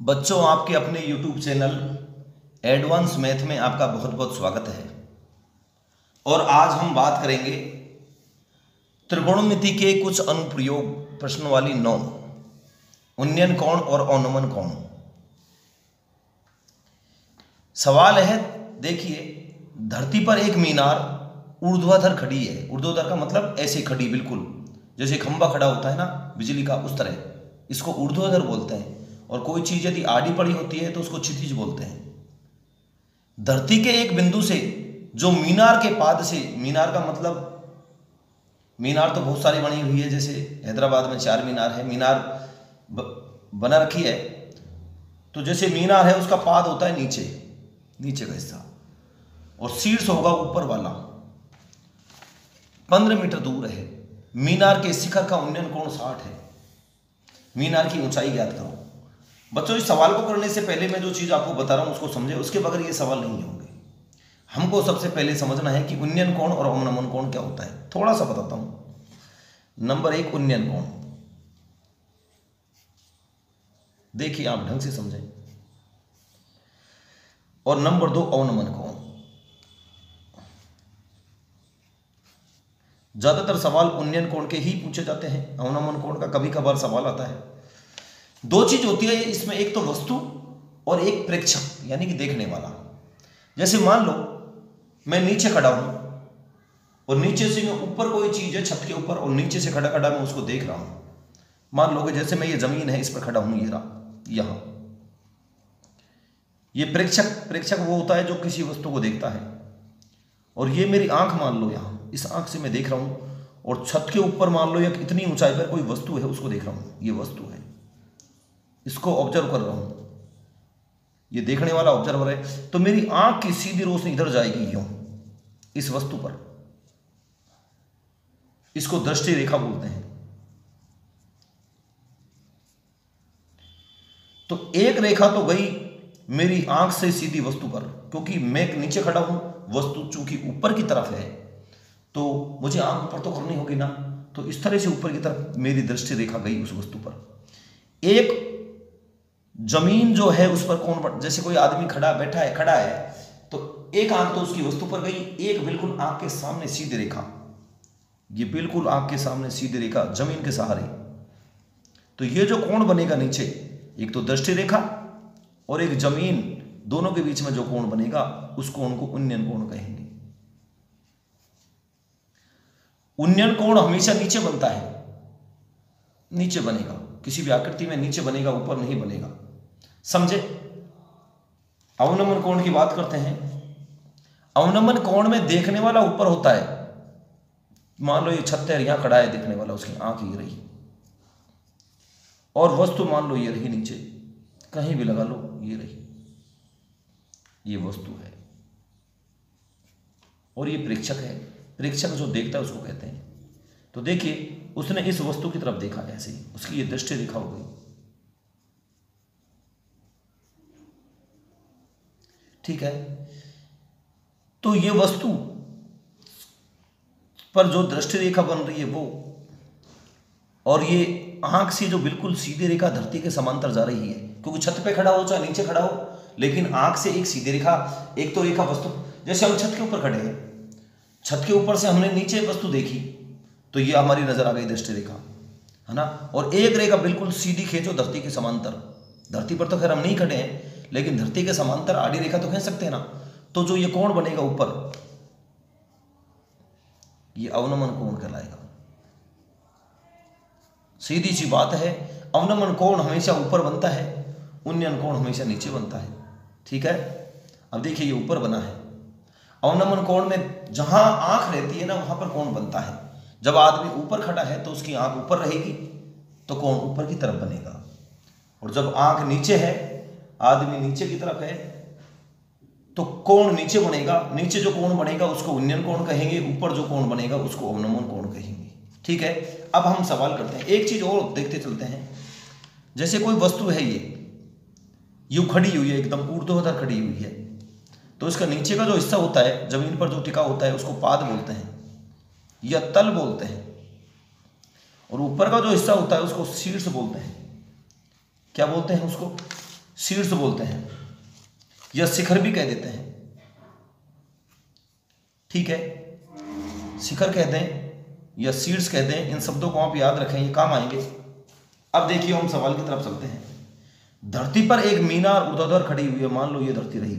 बच्चों, आपके अपने YouTube चैनल एडवांस मैथ में आपका बहुत बहुत स्वागत है। और आज हम बात करेंगे त्रिकोणमिति के कुछ अनुप्रयोग प्रश्नवाली 9, उन्नयन कोण और अवनमन कोण। सवाल है, देखिए, धरती पर एक मीनार ऊर्ध्वाधर खड़ी है। ऊर्ध्वाधर का मतलब ऐसे खड़ी, बिल्कुल जैसे खंभा खड़ा होता है ना बिजली का, उस तरह इसको ऊर्ध्वाधर बोलते हैं। और कोई चीज यदि आड़ी पड़ी होती है तो उसको क्षितिज बोलते हैं। धरती के एक बिंदु से जो मीनार के पाद से, मीनार का मतलब, मीनार तो बहुत सारी बनी हुई है, जैसे हैदराबाद में 4 मीनार है, मीनार बना रखी है। तो जैसे मीनार है उसका पाद होता है नीचे, नीचे का हिस्सा, और शीर्ष होगा ऊपर वाला। 15 मीटर दूर है। मीनार के शिखर का उन्नयन कोण 60 है। मीनार की ऊंचाई ज्ञात करो। बच्चों, इस सवाल को करने से पहले मैं जो चीज आपको बता रहा हूं उसको समझे, उसके बगैर ये सवाल नहीं होंगे। हमको सबसे पहले समझना है कि उन्नयन कोण और अवनमन कोण क्या होता है। थोड़ा सा बताता हूं। नंबर 1, उन्नयन कोण। देखिए, आप ढंग से समझें। और नंबर 2, अवनमन कोण। ज्यादातर सवाल उन्नयन कोण के ही पूछे जाते हैं। अवनमन कोण का कभी कभार सवाल आता है। 2 चीज होती है इसमें, एक तो वस्तु और एक प्रेक्षक, यानी कि देखने वाला। जैसे मान लो मैं नीचे खड़ा हूं और नीचे से मैं ऊपर कोई चीज है छत के ऊपर, और नीचे से खड़ा खड़ा मैं उसको देख रहा हूं। मान लो कि जैसे मैं, ये जमीन है, इस पर खड़ा हूं, ये रहा यहां। ये प्रेक्षक वो होता है जो किसी वस्तु को देखता है। और ये मेरी आंख, मान लो यहां, इस आंख से मैं देख रहा हूं, और छत के ऊपर मान लो या इतनी ऊंचाई पर कोई वस्तु है, उसको देख रहा हूं। ये वस्तु है, इसको ऑब्जर्व कर रहा हूं। ये देखने वाला ऑब्जर्वर है। तो मेरी आंख की सीधी रोशनी इधर जाएगी, यूं, इस वस्तु पर। इसको दृष्टि रेखा बोलते हैं। तो एक रेखा तो गई मेरी आंख से सीधी वस्तु पर, क्योंकि मैं नीचे खड़ा हूं, वस्तु चूंकि ऊपर की तरफ है, तो मुझे आंख ऊपर तो करनी होगी ना। तो इस तरह से ऊपर की तरफ मेरी दृष्टि रेखा गई उस वस्तु पर। एक जमीन जो है उस पर कोण, जैसे कोई आदमी खड़ा है, तो एक आंख तो उसकी वस्तु पर गई, एक बिल्कुल आंख के सामने सीधी रेखा, ये बिल्कुल आंख के सामने सीधी रेखा जमीन के सहारे। तो ये जो कोण बनेगा नीचे, एक तो दृष्टि रेखा और एक जमीन, दोनों के बीच में जो कोण बनेगा उस कोण को उन्नयन कोण कहेंगे। उन्नयन कोण हमेशा नीचे बनता है, नीचे बनेगा, किसी भी आकृति में नीचे बनेगा, ऊपर नहीं बनेगा। समझे? अवनमन कोण की बात करते हैं। अवनमन कोण में देखने वाला ऊपर होता है। मान लो ये छत है, यहां खड़ा है देखने वाला, उसकी आंख ये रही, और वस्तु मान लो ये रही नीचे, कहीं भी लगा लो, ये रही, ये वस्तु है। और ये प्रेक्षक है। प्रेक्षक जो देखता है उसको कहते हैं। तो देखिए, उसने इस वस्तु की तरफ देखा, ऐसे ही उसकी ये दृष्टि रेखा हो गई। ठीक है? तो ये वस्तु पर जो दृष्टि रेखा बन रही है वो, और ये आंख से जो बिल्कुल सीधी रेखा धरती के समांतर जा रही है, क्योंकि छत पे खड़ा हो चाहे नीचे खड़ा हो, लेकिन आंख से एक सीधी रेखा, एक तो रेखा वस्तु, जैसे हम छत के ऊपर खड़े हैं, छत के ऊपर से हमने नीचे वस्तु देखी, तो ये हमारी नजर आ गई दृष्टि रेखा, है ना। और एक रेखा बिल्कुल सीधी खींचो धरती के समांतर। धरती पर तो खैर हम नहीं खड़े हैं, लेकिन धरती के समांतर आड़ी रेखा तो खींच सकते हैं ना। तो जो ये कोण बनेगा ऊपर, ये अवनमन कोण कहलाएगा। सीधी सी बात है, अवनमन कोण हमेशा ऊपर बनता है, उन्नयन कोण हमेशा नीचे बनता है। ठीक है? अब देखिए, ये ऊपर बना है। अवनमन कोण में जहां आंख रहती है ना, वहां पर कोण बनता है। जब आदमी ऊपर खड़ा है तो उसकी आंख ऊपर रहेगी, तो कोण ऊपर की तरफ बनेगा। और जब आंख नीचे है, आदमी नीचे की तरफ है, तो कोण नीचे बनेगा। नीचे जो कोण बनेगा उसको उन्नयन कोण कहेंगे, ऊपर जो कोण बनेगा उसको अवनमन कोण कहेंगे। ठीक है? अब हम सवाल करते हैं, एक चीज और देखते चलते हैं। जैसे कोई वस्तु है, ये यूं खड़ी हुई है, एकदम ऊर्ध्वाधर खड़ी हुई है, तो इसका नीचे का जो हिस्सा होता है, जमीन पर जो टिका होता है, उसको पाद बोलते हैं या तल बोलते हैं। और ऊपर का जो हिस्सा होता है उसको शीर्ष बोलते हैं। क्या बोलते हैं उसको? शीर्ष बोलते हैं या शिखर भी कह देते हैं, ठीक है। शिखर कहते हैं या शीर्ष कहते हैं। इन शब्दों को आप याद रखें, ये काम आएंगे। अब देखिए हम सवाल की तरफ चलते हैं। धरती पर एक मीनार ऊर्ध्वाधर खड़ी हुई है। मान लो ये धरती रही,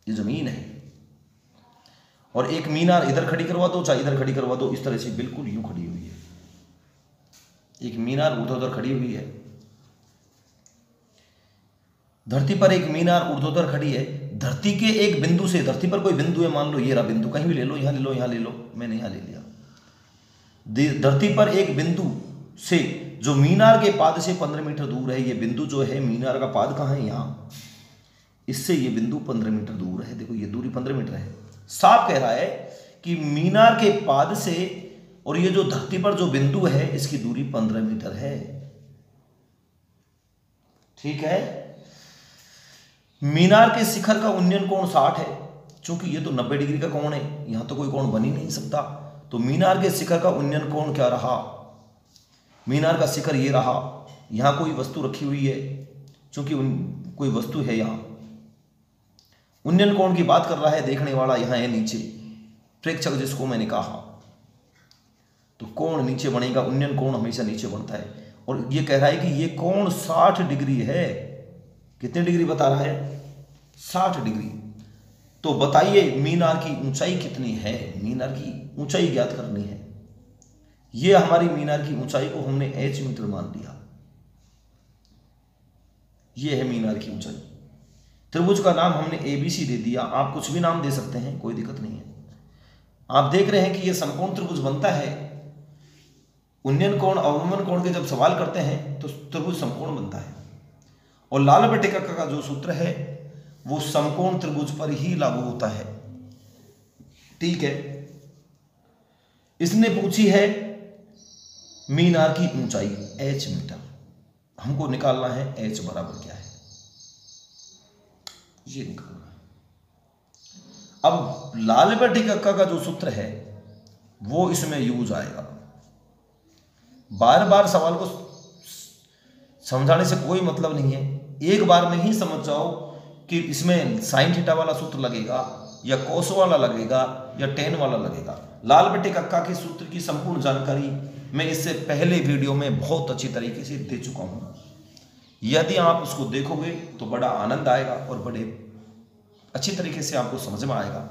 ये जमीन है, और एक मीनार इधर खड़ी करवा दो चाहे इधर खड़ी करवा दो, इस तरह से बिल्कुल यूं खड़ी हुई है। एक मीनार ऊर्ध्वाधर खड़ी हुई है, धरती पर एक मीनार ऊर्ध्वाधर खड़ी है। धरती के एक बिंदु से, धरती पर कोई बिंदु है, मान लो ये रहा बिंदु, कहीं भी ले लो, यहां ले लो, यहां ले लो, मैंने यहां ले लिया। धरती पर एक बिंदु से जो मीनार के पाद से 15 मीटर दूर है, ये बिंदु जो है, मीनार का पाद कहाँ है, यहाँ, इससे ये बिंदु 15 मीटर दूर है। देखो ये दूरी 15 मीटर है। साफ कह रहा है कि मीनार के पाद से और ये जो धरती पर जो बिंदु है, इसकी दूरी 15 मीटर है, ठीक है। मीनार के शिखर का उन्नयन कोण 60 है, चूंकि ये तो 90 डिग्री का कोण है, यहां तो कोई कोण बन ही नहीं सकता। तो मीनार के शिखर का उन्नयन कोण क्या रहा, मीनार का शिखर ये रहा। यहां कोई वस्तु रखी हुई है, चूंकि कोई वस्तु है यहां। उन्नयन कोण की बात कर रहा है, देखने वाला यहां है नीचे, प्रेक्षक जिसको मैंने कहा। तो कोण नीचे बनेगा, उन्नयन कोण हमेशा नीचे बनता है। और ये कह रहा है कि ये कोण 60 डिग्री है। कितने डिग्री बता रहा है, 60 डिग्री। तो बताइए मीनार की ऊंचाई कितनी है, मीनार की ऊंचाई ज्ञात करनी है। ये हमारी मीनार की ऊंचाई को हमने h मीटर मान लिया। ये है मीनार की ऊंचाई। त्रिभुज का नाम हमने ABC दे दिया, आप कुछ भी नाम दे सकते हैं, कोई दिक्कत नहीं है। आप देख रहे हैं कि ये समकोण त्रिभुज बनता है। उन्नयन कोण अवनमन कोण के जब सवाल करते हैं तो त्रिभुज समकोण बनता है। और लाल बटे कक्का का जो सूत्र है वो समकोण त्रिभुज पर ही लागू होता है, ठीक है। इसने पूछी है मीनार की ऊंचाई h मीटर, हमको निकालना है h बराबर क्या है, ये निकालना है। अब लाल बटे कक्का का जो सूत्र है वो इसमें यूज आएगा। बार बार सवाल को समझाने से कोई मतलब नहीं है, एक बार में ही समझ जाओ कि इसमें साइन थीटा वाला सूत्र लगेगा या कोस वाला लगेगा या टेन वाला लगेगा। लाल बटे कक्का के सूत्र की संपूर्ण जानकारी मैं इससे पहले वीडियो में बहुत अच्छी तरीके से दे चुका हूँ। यदि आप उसको देखोगे तो बड़ा आनंद आएगा और बड़े अच्छी तरीके से आपको समझ में आएगा।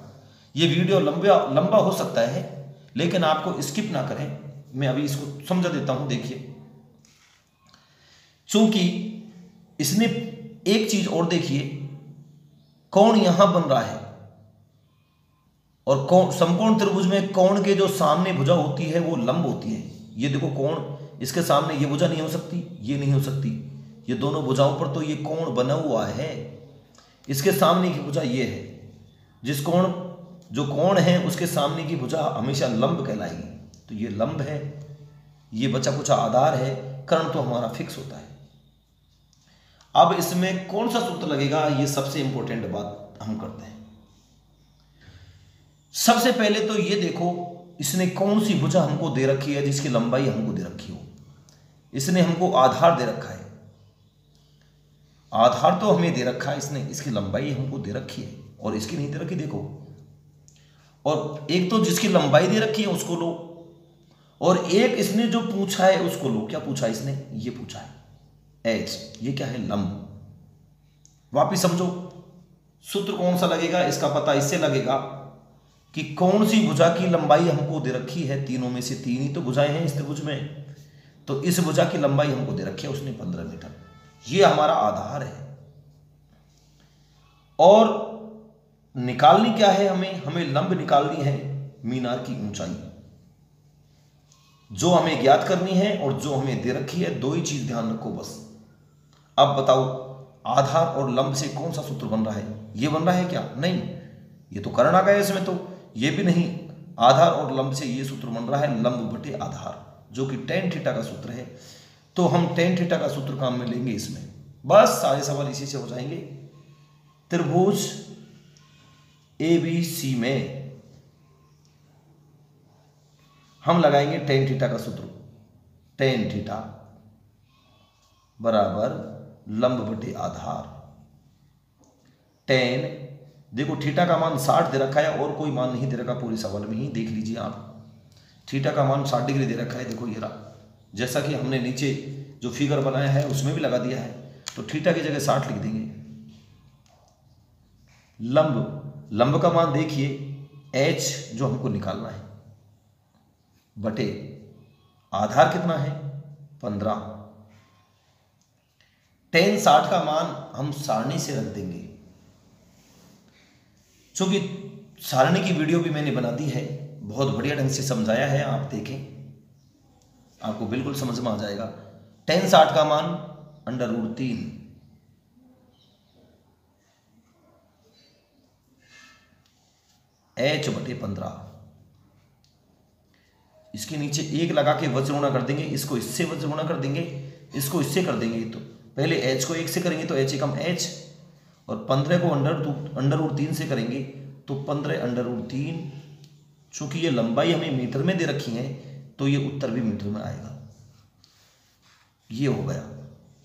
ये वीडियो लंबा हो सकता है, लेकिन आपको स्किप ना करें। मैं अभी इसको समझा देता हूं। देखिए, चूंकि इसने एक चीज और देखिए, कोण यहां बन रहा है और कोण समकोण त्रिभुज में कोण के जो सामने भुजा होती है वो लंब होती है। ये देखो कोण, इसके सामने ये भुजा नहीं हो सकती, ये नहीं हो सकती, ये दोनों भुजाओं पर तो ये कोण बना हुआ है। इसके सामने की भुजा ये है, जो कोण है उसके सामने की भुजा हमेशा लंब कहलाएगी। तो ये लंब है, ये बचा कुछ आधार है, कर्ण तो हमारा फिक्स होता है। अब इसमें कौन सा सूत्र लगेगा, ये सबसे इंपॉर्टेंट बात हम करते हैं। सबसे पहले तो ये देखो इसने कौन सी भुजा हमको दे रखी है जिसकी लंबाई हमको दे रखी हो। इसने हमको आधार दे रखा है, आधार तो हमें दे रखा है इसने, इसकी लंबाई हमको दे रखी है और इसकी नहीं दे रखी, देखो। और एक तो जिसकी लंबाई दे रखी है उसको लो, और एक इसने जो पूछा है उसको लो। क्या पूछा है इसने, ये पूछा है h, ये क्या है, लंब। वापिस समझो, सूत्र कौन सा लगेगा, इसका पता इससे लगेगा कि कौन सी भुजा की लंबाई हमको दे रखी है। तीनों में से तीन ही तो भुजाएं हैं इस त्रिभुज में, तो इस भुजा की लंबाई हमको दे रखी है उसने 15 मीटर। ये हमारा आधार है। और निकालनी क्या है, हमें लंब निकालनी है, मीनार की ऊंचाई जो हमें ज्ञात करनी है और जो हमें दे रखी है। दो ही चीज ध्यान रखो बस। अब बताओ, आधार और लंब से कौन सा सूत्र बन रहा है, ये बन रहा है क्या, नहीं, ये तो कर्ण आ गया इसमें, तो ये भी नहीं। आधार और लंब से ये सूत्र बन रहा है लंब बटे आधार, जो कि tan थीटा का सूत्र है। तो हम tan थीटा का सूत्र काम में लेंगे इसमें। बस सारे सवाल इसी से हो जाएंगे। त्रिभुज ABC में हम लगाएंगे tan थीटा का सूत्र। tan थीटा बराबर लंब बटे आधार। टेन, देखो थीटा का मान 60 दे रखा है और कोई मान नहीं दे रखा पूरे सवाल में ही, देख लीजिए आप। थीटा का मान 60 डिग्री दे रखा है, देखो ये रहा, जैसा कि हमने नीचे जो फिगर बनाया है उसमें भी लगा दिया है, तो थीटा की जगह 60 लिख देंगे। लंब का मान देखिए h जो हमको निकालना है, बटे आधार कितना है 15। टेन 60 का मान हम सारणी से रख देंगे, क्योंकि सारणी की वीडियो भी मैंने बना दी है, बहुत बढ़िया ढंग से समझाया है, आप देखें आपको बिल्कुल समझ में आ जाएगा। टेन 60 का मान √3 h बटे 15। इसके नीचे 1 लगा के वज्र गुणा कर देंगे, इसको इससे वज्र गुणा कर देंगे, इसको इससे कर देंगे। तो पहले h को 1 से करेंगे तो h एकम h, और 15 को √3 से करेंगे तो 15 √3। चूंकि ये लंबाई हमें मीटर में दे रखी है तो ये उत्तर भी मीटर में आएगा। ये हो गया,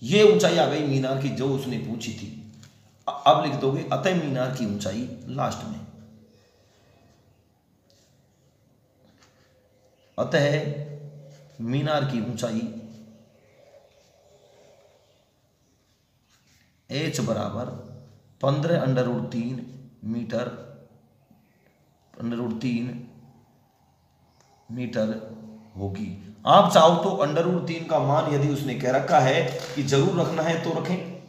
ये ऊंचाई आ गई मीनार की जो उसने पूछी थी। अब लिख दोगे अतः मीनार की ऊंचाई लास्ट में। अतः मीनार की ऊंचाई h बराबर 15 √3 मीटर होगी। आप चाहो तो √3 का मान यदि उसने कह रखा है कि जरूर रखना है तो रखें,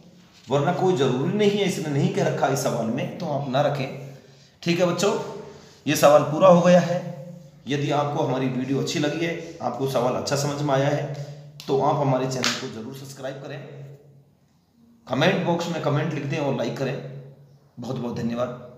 वरना कोई जरूरी नहीं है, इसने नहीं कह रखा इस सवाल में तो आप ना रखें। ठीक है बच्चों, ये सवाल पूरा हो गया है। यदि आपको हमारी वीडियो अच्छी लगी है, आपको सवाल अच्छा समझ में आया है, तो आप हमारे चैनल को जरूर सब्सक्राइब करें, कमेंट बॉक्स में कमेंट लिख दें और लाइक करें। बहुत बहुत धन्यवाद।